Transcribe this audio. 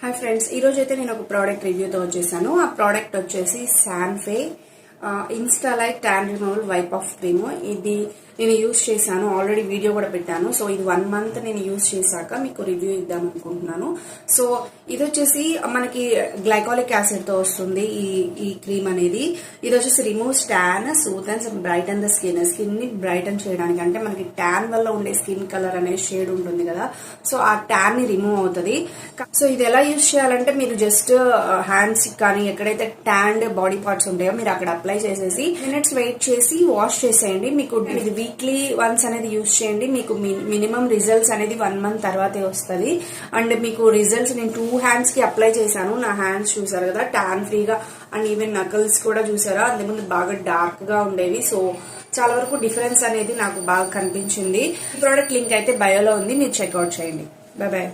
Hi friends, ఈరోజు అయితే నేను ఒక ప్రోడక్ట్ రివ్యూతో వచ్చేసాను. ఆ ప్రోడక్ట్ వచ్చేసి Sanfe insta light tan removal wipe off cream. ఇది నేను యూజ్ చేశాను, ఆల్రెడీ వీడియో కూడా పెట్టాను. సో ఇది 1 మంత్ నేను యూజ్ చేశాక మీకు రివ్యూ ఇద్దాం అనుకుంటున్నాను. సో ఇది వచ్చేసి మనకి గ్లైకాలిక్ యాసిడ్ తో వస్తుంది ఈ క్రీమ్ అనేది. ఇది వచ్చేసి removes tan, soothes, brighten the skin ని బ్రైటన్ చేయడానికి. అంటే మనకి ట్యాన్ వల్ల ఉండే స్కిన్ కలర్ అనే షేడ్ ఉంటుంది కదా, సో ఆ ట్యాన్ ని రిమూవ్ అవుతుంది. సో ఇది ఎలా యూజ్ చేయాలంటే మీరు జస్ట్ హ్యాండ్స్ కానీ ఎక్కడైతే ట్యాన్డ్ బాడీ పార్ట్స్ ఉంటాయో మీరు అక్కడ అప్లై చేసేసి మినిట్స్ వెయిట్ చేసి వాష్ చేసేయండి. మీకు ఇది వీక్లీ వన్స్ అనేది యూజ్ చేయండి. మీకు మినిమం రిజల్ట్స్ అనేది 1 మంత్ తర్వాతే వస్తుంది. అండ్ మీకు రిజల్ట్స్ నేను 2 హ్యాండ్స్ కి అప్లై చేశాను. నా హ్యాండ్స్ చూసారు కదా, ట్యాన్ ఫ్రీగా. అండ్ ఈవెన్ నకల్స్ కూడా చూసారా, అంతకుముందు బాగా డార్క్ గా ఉండేవి. సో చాలా వరకు డిఫరెన్స్ అనేది నాకు బాగా కనిపించింది. ఈ ప్రోడక్ట్ లింక్ అయితే బయోలో ఉంది, మీరు చెక్అవుట్ చేయండి. Bye bye.